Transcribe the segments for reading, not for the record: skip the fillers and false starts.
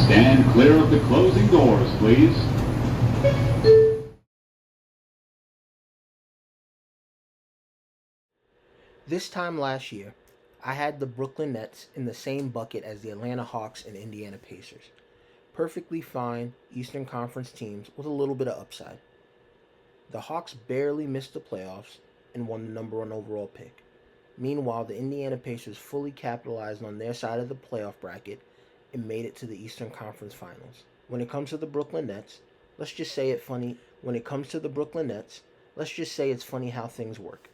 Stand clear of the closing doors, please. This time last year, I had the Brooklyn Nets in the same bucket as the Atlanta Hawks and Indiana Pacers. Perfectly fine Eastern Conference teams with a little bit of upside. The Hawks barely missed the playoffs and won the number one overall pick. Meanwhile, the Indiana Pacers fully capitalized on their side of the playoff bracket and made it to the Eastern Conference Finals. When it comes to the Brooklyn Nets, let's just say it funny. When it comes to the Brooklyn Nets, let's just say it's funny how things work.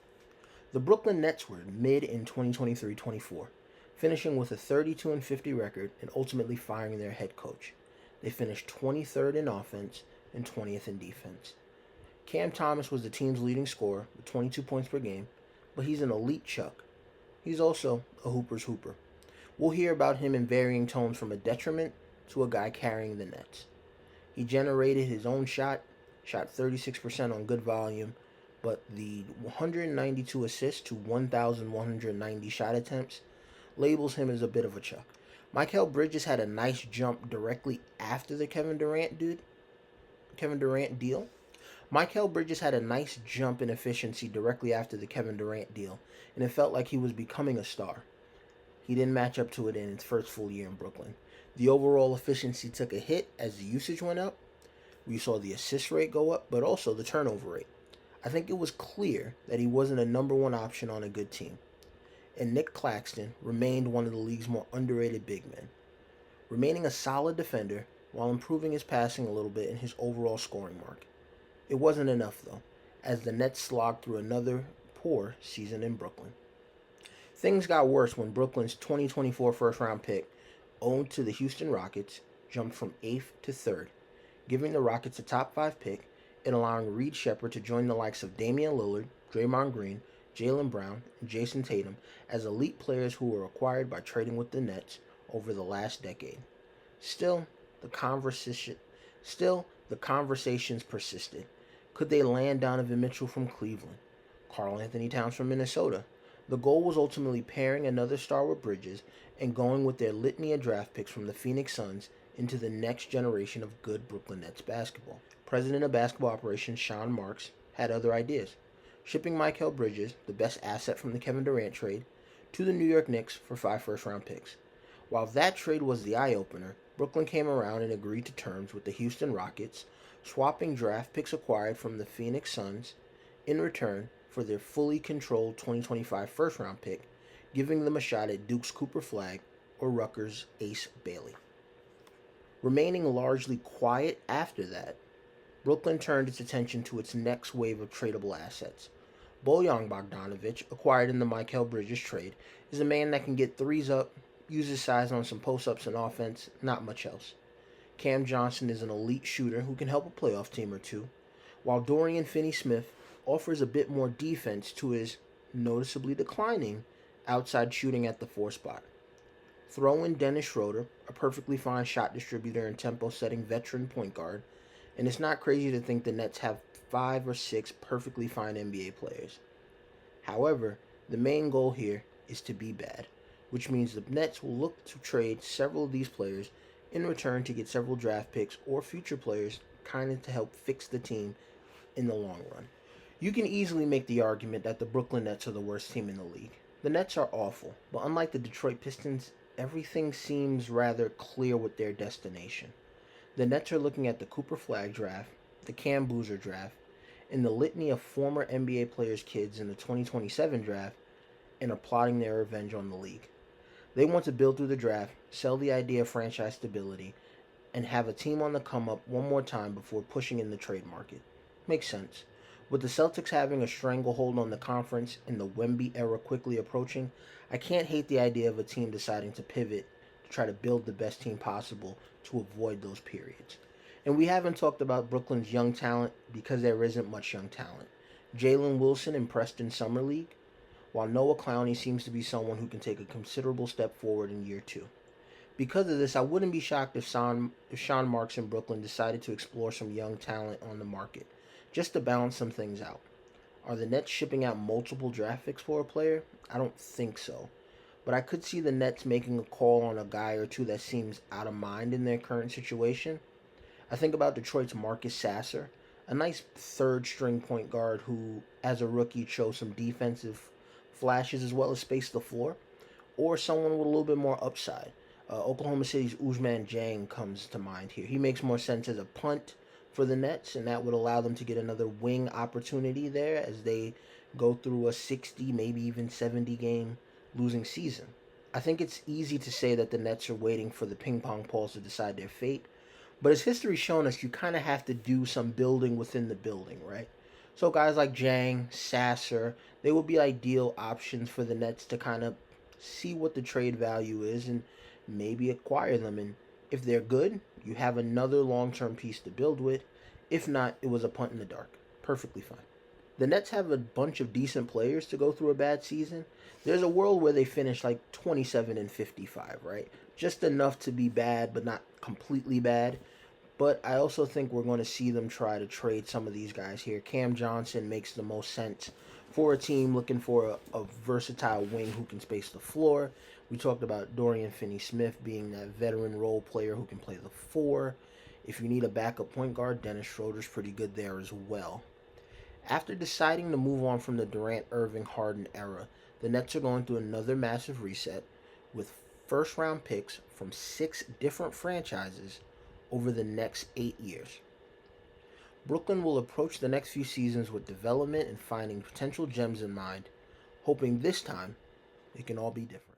The Brooklyn Nets were mid in 2023-24, finishing with a 32-50 record and ultimately firing their head coach. They finished 23rd in offense and 20th in defense. Cam Thomas was the team's leading scorer with 22 points per game, but he's an elite chuck. He's also a hooper's hooper. We'll hear about him in varying tones from a detriment to a guy carrying the Nets. He generated his own shot 36% on good volume, but the 192 assists to 1,190 shot attempts labels him as a bit of a chuck. Mikal Bridges had a nice jump directly after the Kevin Durant deal. Mikal Bridges had a nice jump in efficiency directly after the Kevin Durant deal, and it felt like he was becoming a star. He didn't match up to it in his first full year in Brooklyn. The overall efficiency took a hit as the usage went up. We saw the assist rate go up, but also the turnover rate. I think it was clear that he wasn't a number one option on a good team. And Nick Claxton remained one of the league's more underrated big men, remaining a solid defender while improving his passing a little bit and his overall scoring mark. It wasn't enough, though, as the Nets slogged through another poor season in Brooklyn. Things got worse when Brooklyn's 2024 first-round pick, owned to the Houston Rockets, jumped from 8th to 3rd, giving the Rockets a top 5 pick and allowing Reed Sheppard to join the likes of Damian Lillard, Draymond Green, Jaylen Brown, and Jason Tatum as elite players who were acquired by trading with the Nets over the last decade. Still, the conversations persisted. Could they land Donovan Mitchell from Cleveland? Karl Anthony Towns from Minnesota? The goal was ultimately pairing another star with Bridges and going with their litany of draft picks from the Phoenix Suns into the next generation of good Brooklyn Nets basketball. President of Basketball Operations Sean Marks had other ideas, shipping Mikal Bridges, the best asset from the Kevin Durant trade, to the New York Knicks for 5 first-round picks. While that trade was the eye-opener, Brooklyn came around and agreed to terms with the Houston Rockets, swapping draft picks acquired from the Phoenix Suns in return for their fully controlled 2025 first-round pick, giving them a shot at Duke's Cooper Flagg or Rutgers' Ace Bailey. Remaining largely quiet after that, Brooklyn turned its attention to its next wave of tradable assets. Bojan Bogdanovic, acquired in the Mikal Bridges trade, is a man that can get threes up, use his size on some post-ups and offense, not much else. Cam Johnson is an elite shooter who can help a playoff team or two, while Dorian Finney-Smith offers a bit more defense to his noticeably declining outside shooting at the 4 spot. Throw in Dennis Schroeder, a perfectly fine shot distributor and tempo-setting veteran point guard, and it's not crazy to think the Nets have 5 or 6 perfectly fine NBA players. However, the main goal here is to be bad, which means the Nets will look to trade several of these players in return to get several draft picks or future players kind of to help fix the team in the long run. You can easily make the argument that the Brooklyn Nets are the worst team in the league. The Nets are awful, but unlike the Detroit Pistons, everything seems rather clear with their destination. The Nets are looking at the Cooper Flagg draft, the Cam Boozer draft, and the litany of former NBA players' kids in the 2027 draft, and are plotting their revenge on the league. They want to build through the draft, sell the idea of franchise stability, and have a team on the come up one more time before pushing in the trade market. Makes sense. With the Celtics having a stranglehold on the conference and the Wemby era quickly approaching, I can't hate the idea of a team deciding to pivot to try to build the best team possible to avoid those periods. And we haven't talked about Brooklyn's young talent because there isn't much young talent. Jalen Wilson impressed in Summer League, while Noah Clowney seems to be someone who can take a considerable step forward in year 2. Because of this, I wouldn't be shocked if Sean Marks in Brooklyn decided to explore some young talent on the market, just to balance some things out. Are the Nets shipping out multiple draft picks for a player? I don't think so. but I could see the Nets making a call on a guy or two that seems out of mind in their current situation. I think about Detroit's Marcus Sasser, a nice third string point guard who, as a rookie, shows some defensive flashes as well as space the floor, or someone with a little bit more upside. Oklahoma City's Ousmane Dieng comes to mind here. He makes more sense as a punt for the Nets, and that would allow them to get another wing opportunity there as they go through a 60, maybe even 70 game losing season. I think it's easy to say that the Nets are waiting for the ping pong balls to decide their fate, but as history's shown us, you kind of have to do some building within the building, right? So guys like Jang, Sasser, they will be ideal options for the Nets to kind of see what the trade value is and maybe acquire them. And if they're good, you have another long-term piece to build with. If not, it was a punt in the dark. Perfectly fine. The Nets have a bunch of decent players to go through a bad season. There's a world where they finish like 27 and 55, right? Just enough to be bad, but not completely bad. But I also think we're going to see them try to trade some of these guys here. Cam Johnson makes the most sense for a team looking for a versatile wing who can space the floor. We talked about Dorian Finney-Smith being that veteran role player who can play the four. If you need a backup point guard, Dennis Schroeder's pretty good there as well. After deciding to move on from the Durant, Irving, Harden era, the Nets are going through another massive reset with first round picks from 6 different franchises over the next 8 years. Brooklyn will approach the next few seasons with development and finding potential gems in mind, hoping this time it can all be different.